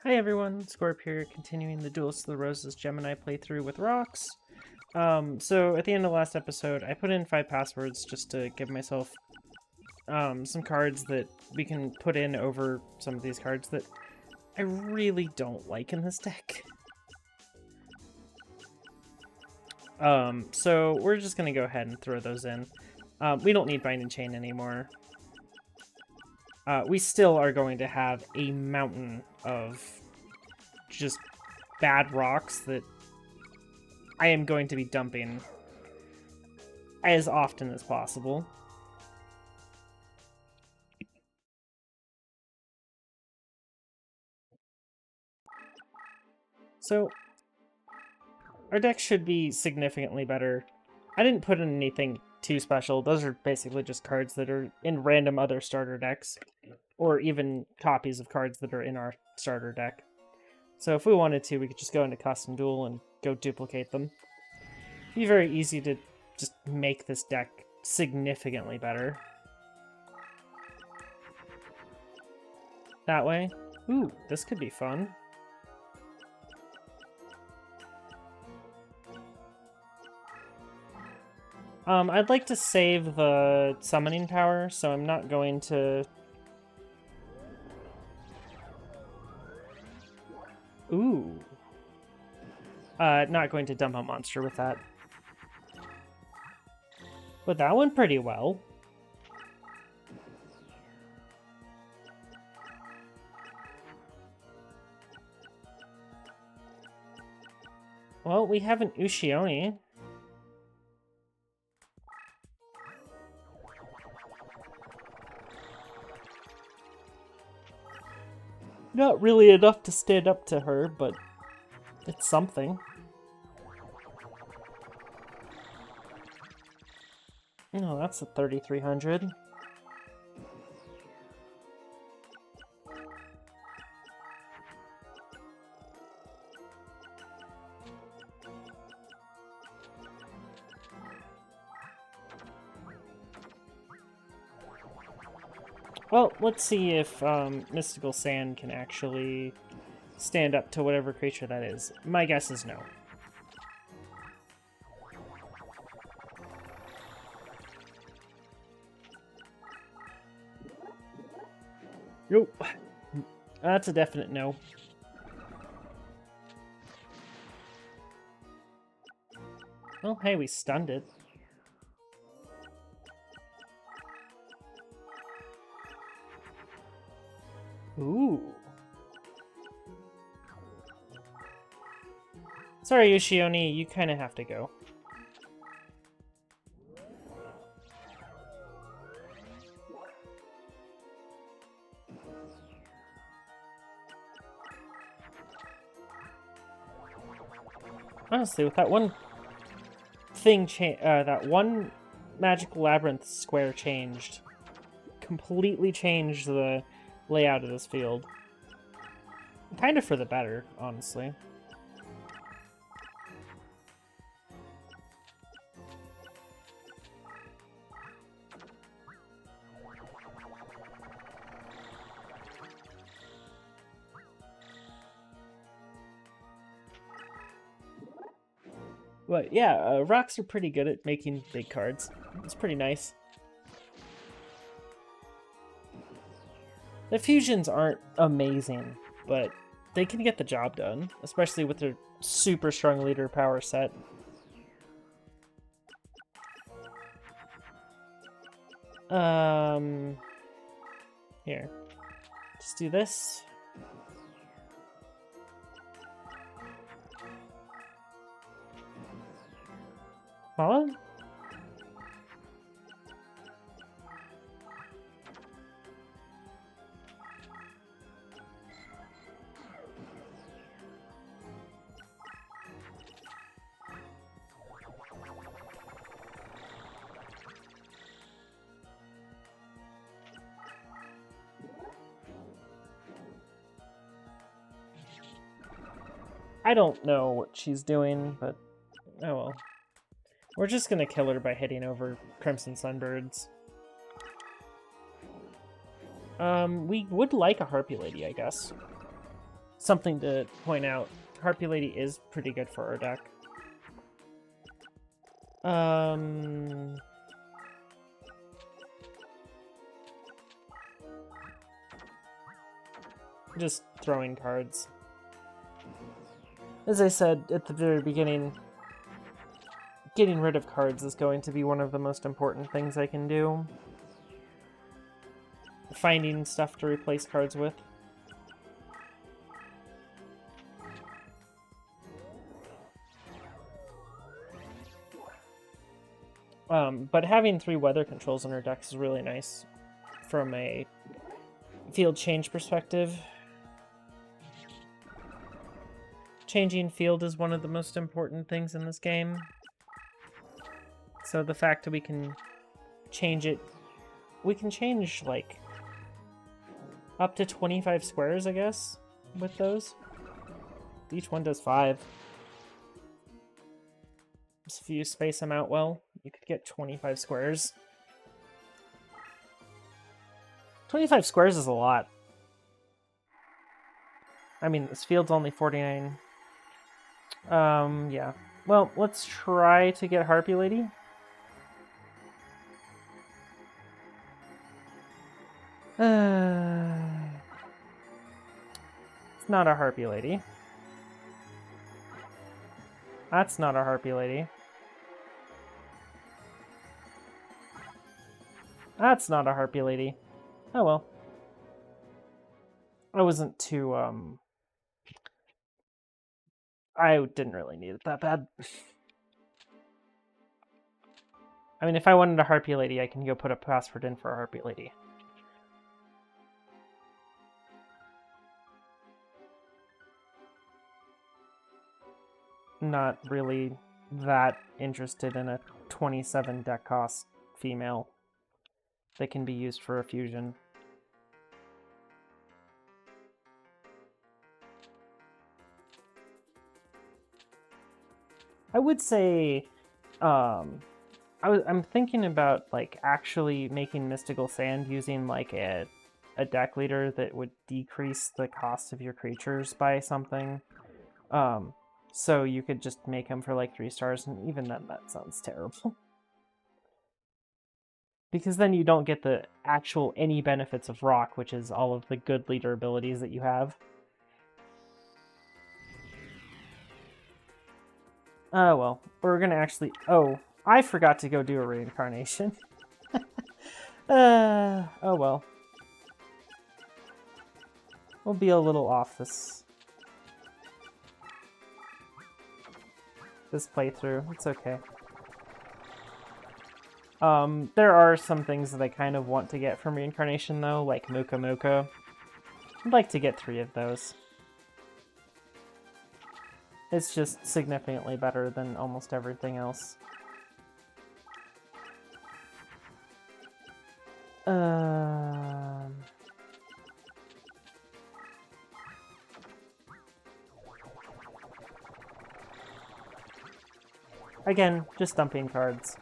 Hi everyone, Scorp here, continuing the Duelist of the Roses Gemini playthrough with rocks. So at the end of the last episode, I put in 5 passwords just to give myself some cards that we can put in over some of these cards that I really don't like in this deck. So we're just gonna go ahead and throw those in. We don't need Binding Chain anymore. We still are going to have a mountain of just bad rocks that I am going to be dumping as often as possible. So, our deck should be significantly better. I didn't put in anything too special. Those are basically just cards that are in random other starter decks, or even copies of cards that are in our starter deck. So if we wanted to, we could just go into Custom Duel and go duplicate them. It'd be very easy to just make this deck significantly better. That way. Ooh, this could be fun. I'd like to save the summoning power, so I'm not going to... Ooh. Not going to dump a monster with that. But that went pretty well. Well, we have an Ushioni. Not really enough to stand up to her, but it's something. Oh, that's a 3,300. Well, let's see if Mystical Sand can actually stand up to whatever creature that is. My guess is no. Nope. That's a definite no. Well, hey, we stunned it. Ooh. Sorry, Yoshioni, you kind of have to go. Honestly, with that one thing, that one magical labyrinth square completely changed the layout of this field. Kind of for the better, honestly. But yeah, rocks are pretty good at making big cards. It's pretty nice. The fusions aren't amazing, but they can get the job done, especially with their super strong leader power set. Here. Let's do this. Huh? I don't know what she's doing, but oh well. We're just gonna kill her by hitting over Crimson Sunbirds. We would like a Harpy Lady, I guess. something to point out. Harpy Lady is pretty good for our deck. Just throwing cards. As I said at the very beginning, getting rid of cards is going to be one of the most important things I can do. Finding stuff to replace cards with. But having 3 weather controls in our decks is really nice from a field change perspective. Changing field is one of the most important things in this game. So the fact that we can change it, we can change like up to 25 squares, I guess, with those. Each one does 5. So if you space them out well, you could get 25 squares. 25 squares is a lot. I mean, this field's only 49. Yeah. Well, let's try to get Harpy Lady. It's not a Harpy Lady. That's not a Harpy Lady. That's not a Harpy Lady. Oh well. I wasn't too, I didn't really need it that bad. I mean, if I wanted a Harpy Lady, I can go put a password in for a Harpy Lady. Not really that interested in a 27 deck cost female that can be used for a fusion. I would say, I'm thinking about like actually making Mystical Sand using like a deck leader that would decrease the cost of your creatures by something. So you could just make them for like 3 stars, and even then that sounds terrible. Because then you don't get the actual any benefits of Rock, which is all of the good leader abilities that you have. Oh well, we're gonna actually... Oh, I forgot to go do a reincarnation. Oh well. We'll be a little off this playthrough. It's okay. There are some things that I kind of want to get from reincarnation though, like Muka Muka. I'd like to get 3 of those. It's just significantly better than almost everything else. Again, just dumping cards.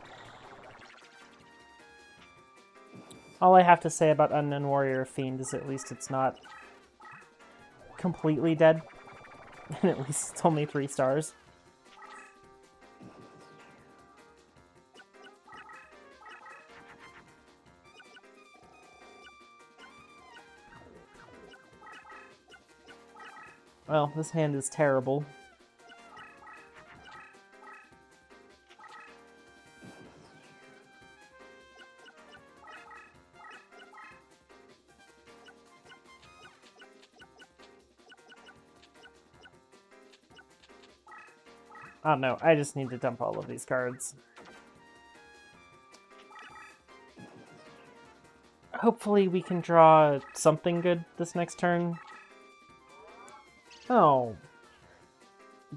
All I have to say about Unknown Warrior Fiend is at least it's not completely dead. And at least it's only 3 stars. Well, this hand is terrible. Oh no, I just need to dump all of these cards. Hopefully we can draw something good this next turn. Oh.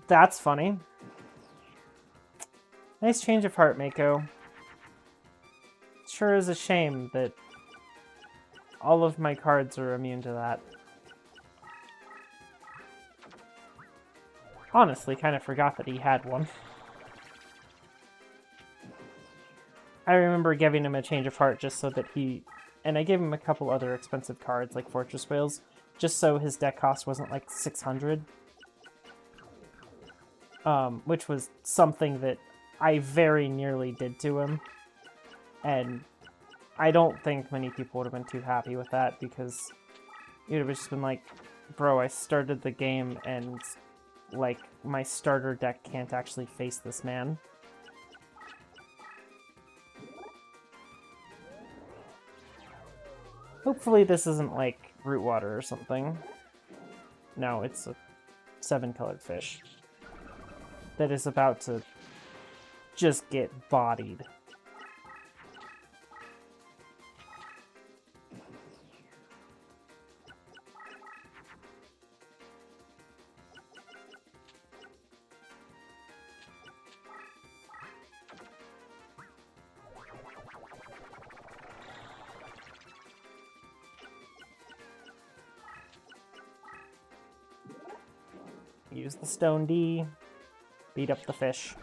That's funny. Nice change of heart, Mako. Sure is a shame that all of my cards are immune to that. Honestly, kind of forgot that he had one. I remember giving him a change of heart just so that he... And I gave him a couple other expensive cards, like Fortress Whales, just so his deck cost wasn't like 600. Which was something that I very nearly did to him. And I don't think many people would have been too happy with that, because it would have just been like, bro, I started the game and, like, my starter deck can't actually face this man. Hopefully this isn't, like, root water or something. No, it's a 7-colored fish that is about to just get bodied. Use the Stone D, beat up the fish.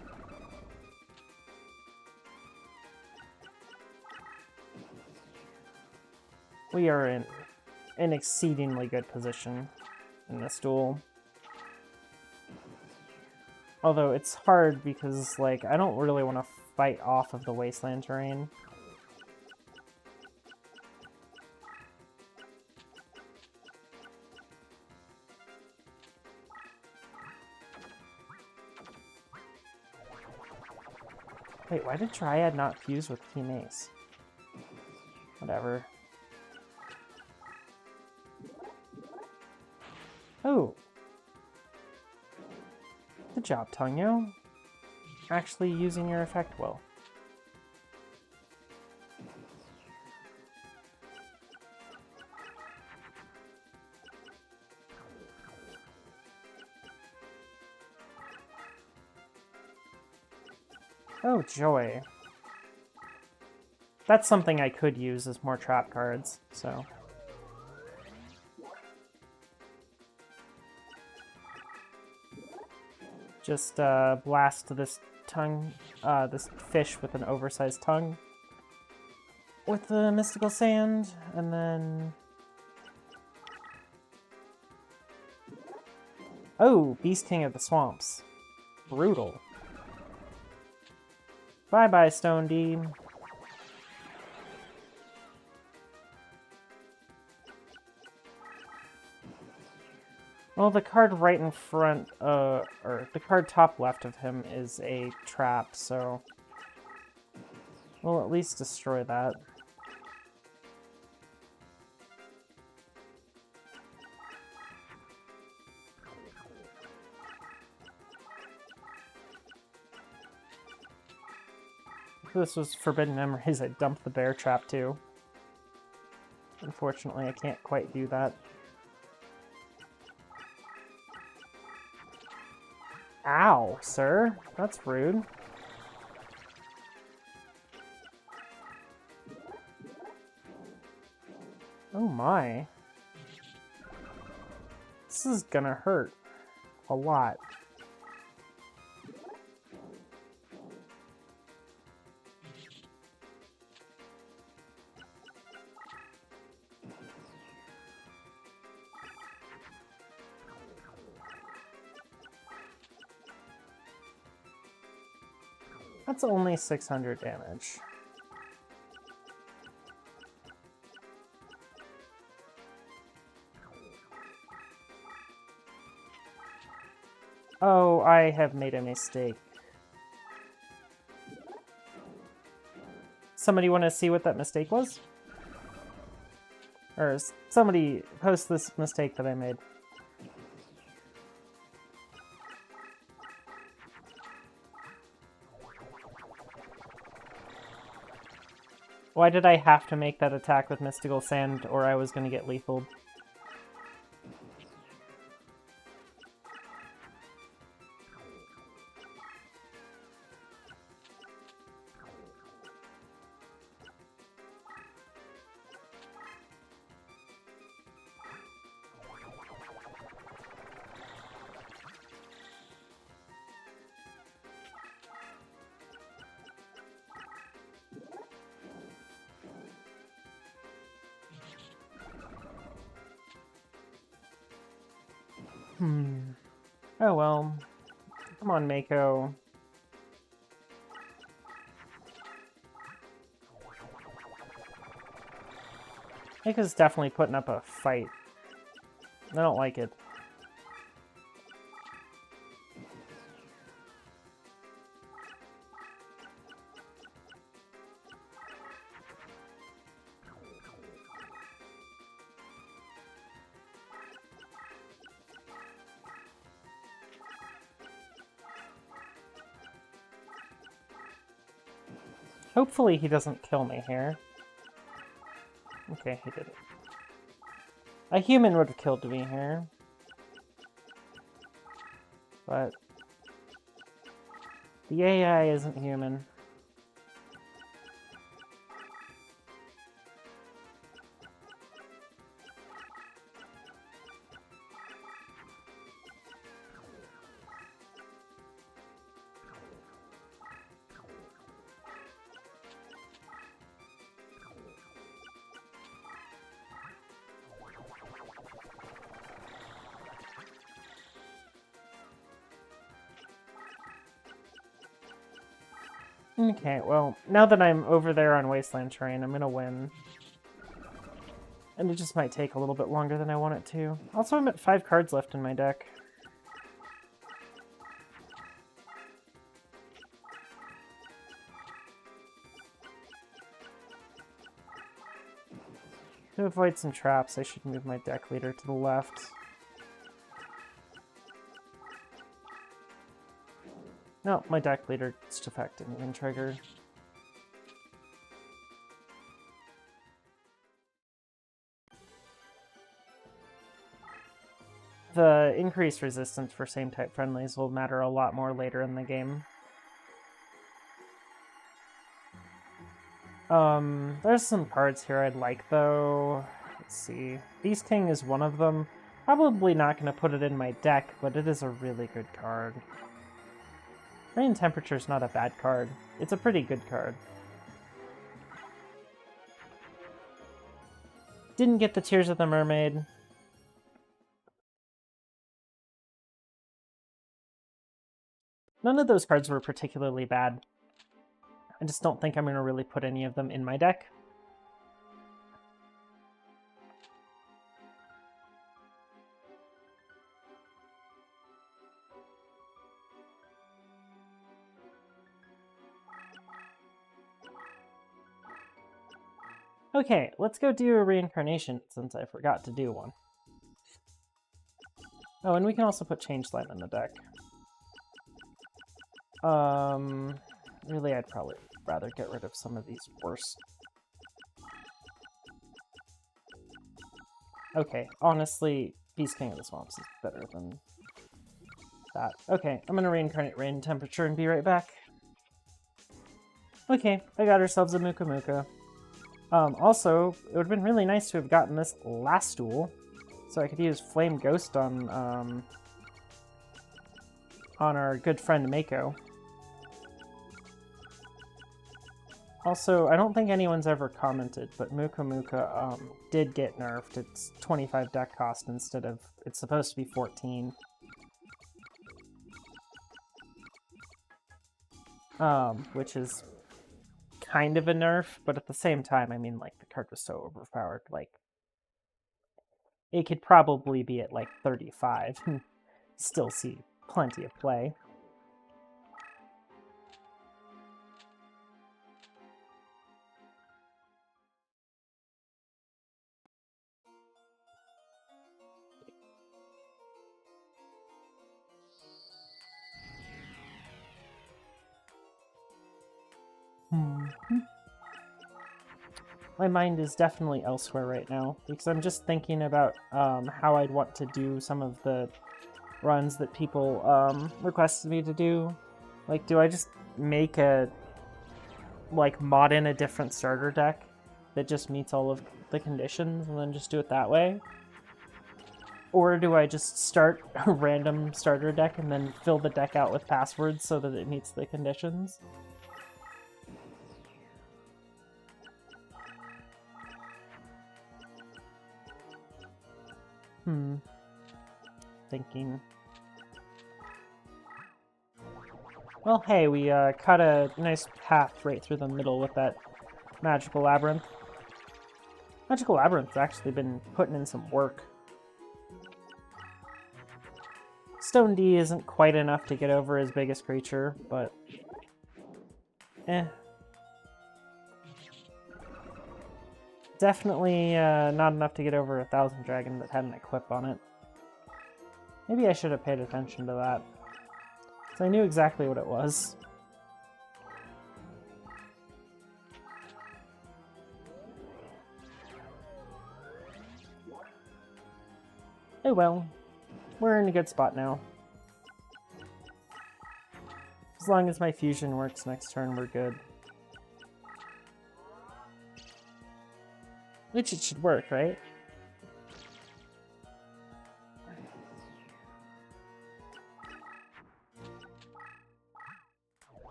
We are in an exceedingly good position in this duel. Although it's hard because, like, I don't really want to fight off of the wasteland terrain. Wait, why did Triad not fuse with Team Ace? Whatever. Oh. Good job, Tongyo. Actually using your effect well. Oh, joy. That's something I could use as more trap cards, so... Just blast this this fish with an oversized tongue with the mystical sand, and then... Oh, Beast King of the Swamps. Brutal. Bye-bye, Stone D. Well, the card right in front, or the card top left of him is a trap, so we'll at least destroy that. If this was Forbidden Memories, I'd dump the bear trap too. Unfortunately, I can't quite do that. Ow, sir. That's rude. Oh my. This is gonna hurt a lot. That's only 600 damage. Oh, I have made a mistake. Somebody want to see what that mistake was? Or somebody post this mistake that I made. Why did I have to make that attack with Mystical Sand, or I was going to get lethal? Oh well. Come on, Mako. Mako's definitely putting up a fight. I don't like it. Hopefully he doesn't kill me here. Okay, he didn't. A human would have killed me here. But the AI isn't human. Okay, well, now that I'm over there on Wasteland Terrain, I'm gonna win. And it just might take a little bit longer than I want it to. Also, I'm at 5 cards left in my deck. To avoid some traps, I should move my deck leader to the left. No, my deck leader effect didn't even trigger. The increased resistance for same-type friendlies will matter a lot more later in the game. There's some cards here I'd like, though. Let's see. Beast King is one of them. Probably not going to put it in my deck, but it is a really good card. Rain Temperature's not a bad card. It's a pretty good card. Didn't get the Tears of the Mermaid. None of those cards were particularly bad. I just don't think I'm going to really put any of them in my deck. Okay, let's go do a reincarnation, since I forgot to do one. Oh, and we can also put Changeland in the deck. Really, I'd probably rather get rid of some of these worse. Okay, honestly, Beast King of the Swamps is better than that. Okay, I'm gonna reincarnate Rain Temperature and be right back. Okay, I got ourselves a Muka Muka. Also, it would have been really nice to have gotten this last duel, so I could use Flame Ghost on our good friend Mako. Also, I don't think anyone's ever commented, but Muka Muka did get nerfed. It's 25 deck cost instead of, it's supposed to be 14. Which is kind of a nerf, but at the same time, I mean, like, the card was so overpowered, like, it could probably be at, like, 35 and still see plenty of play. My mind is definitely elsewhere right now, because I'm just thinking about how I'd want to do some of the runs that people requested me to do. Like, do I just make mod in a different starter deck that just meets all of the conditions and then just do it that way? Or do I just start a random starter deck and then fill the deck out with passwords so that it meets the conditions? thinking. Well, hey, we cut a nice path right through the middle with that magical labyrinth. Magical labyrinth's actually been putting in some work. Stone D isn't quite enough to get over his biggest creature, but definitely not enough to get over 1,000 Dragon that had an equip on it. Maybe I should have paid attention to that, so I knew exactly what it was. Oh well, we're in a good spot now. As long as my fusion works next turn, we're good. Which it should work, right?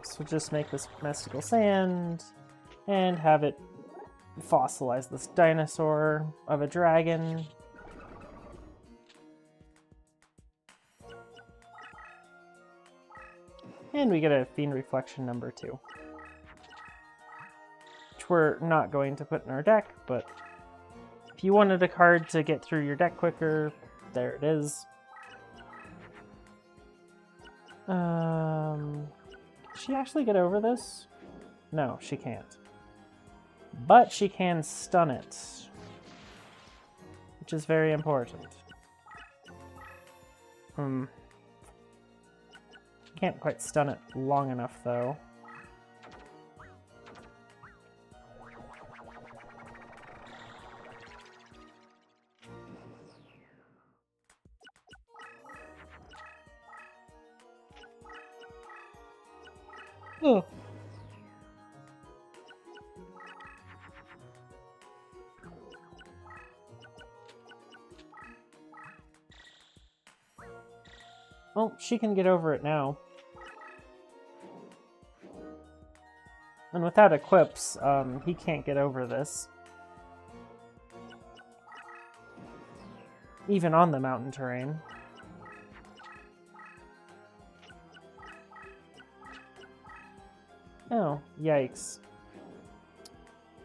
So just make this mystical sand and have it fossilize this dinosaur of a dragon. And we get a Fiend Reflection number 2. Which we're not going to put in our deck, but if you wanted a card to get through your deck quicker, there it is. Can she actually get over this? No, she can't. But she can stun it, which is very important. Can't quite stun it long enough, though. Oh. Well, she can get over it now. And without equips, he can't get over this. Even on the mountain terrain. Oh, yikes.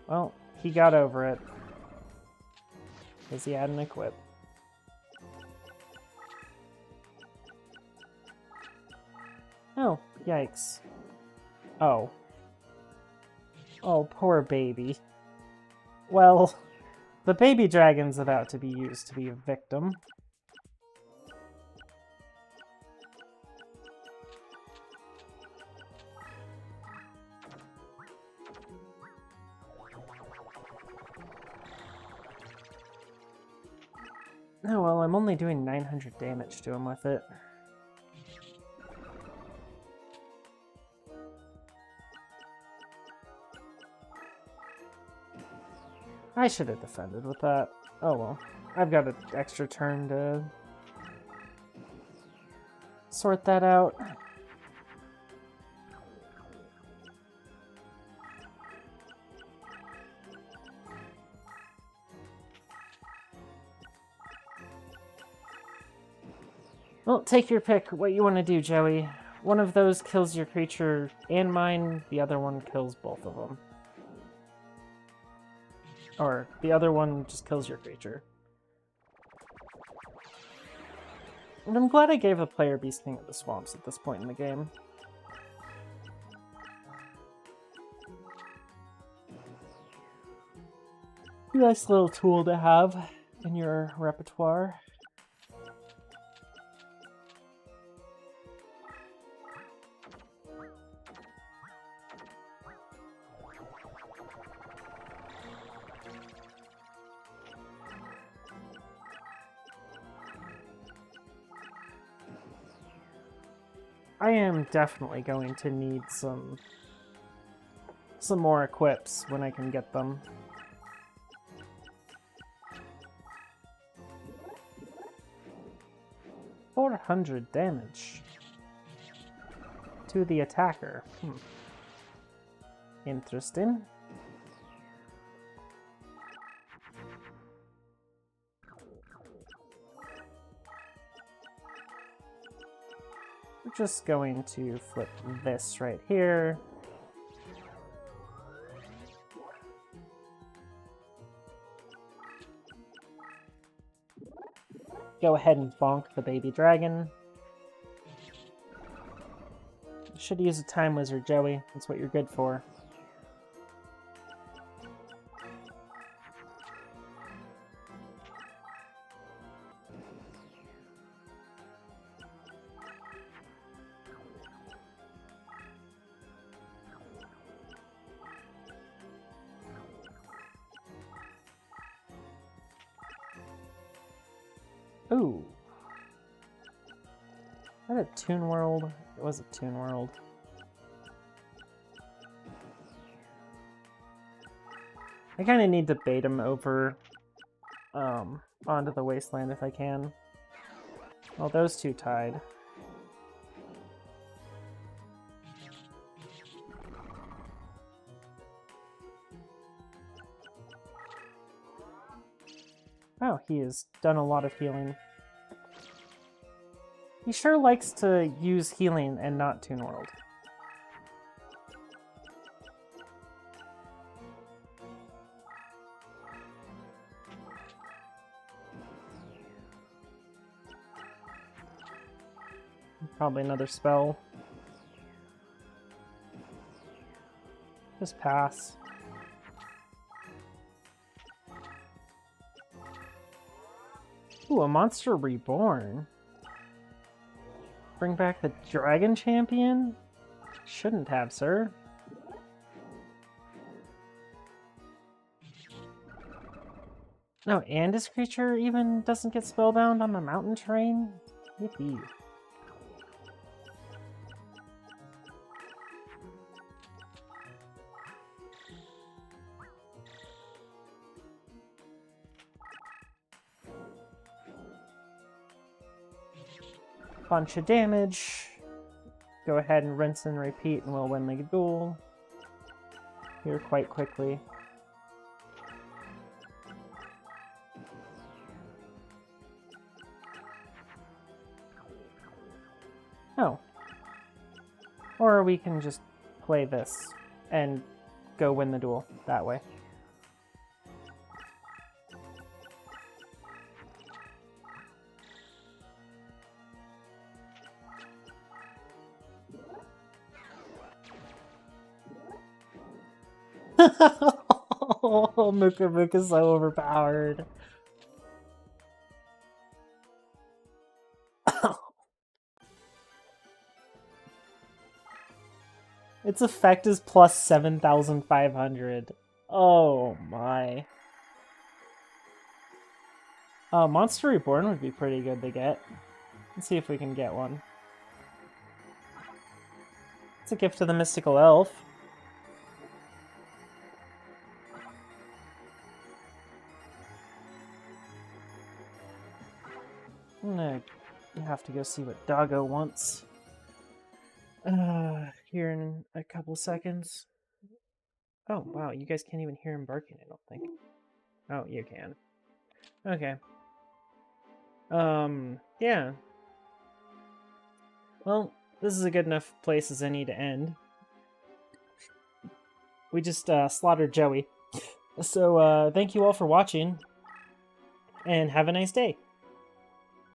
Well, he got over it. Because he had an equip. Oh, yikes. Oh. Oh, poor baby. Well, the baby dragon's about to be used to be a victim. Oh well, I'm only doing 900 damage to him with it. I should have defended with that. Oh well. I've got an extra turn to sort that out. Well, take your pick what you want to do, Joey. One of those kills your creature and mine, the other one kills both of them. Or the other one just kills your creature. And I'm glad I gave the player Beast King of the Swamps at this point in the game. Nice little tool to have in your repertoire. I am definitely going to need some more equips when I can get them. 400 damage to the attacker. Interesting. We're just going to flip this right here. Go ahead and bonk the baby dragon. Should use a time wizard, Joey. That's what you're good for. Ooh. Is that a Toon World? It was a Toon World. I kind of need to bait him over onto the wasteland if I can. Well, those two tied. Oh, he has done a lot of healing. He sure likes to use healing and not Toon World. Probably another spell. Just pass. Ooh, a monster reborn. Bring back the dragon champion? Shouldn't have, sir. No, and his creature even doesn't get spellbound on the mountain terrain? Yippee. Bunch of damage. Go ahead and rinse and repeat and we'll win the duel here quite quickly. Oh. Or we can just play this and go win the duel that way. Oh, Mook is so overpowered. Its effect is plus 7,500. Oh my. Monster Reborn would be pretty good to get. Let's see if we can get one. It's a gift to the Mystical Elf. I'm gonna have to go see what Doggo wants. Here in a couple seconds. Oh, wow, you guys can't even hear him barking, I don't think. Oh, you can. Okay. Yeah. Well, this is a good enough place as any to end. We just slaughtered Joey. So, thank you all for watching, and have a nice day.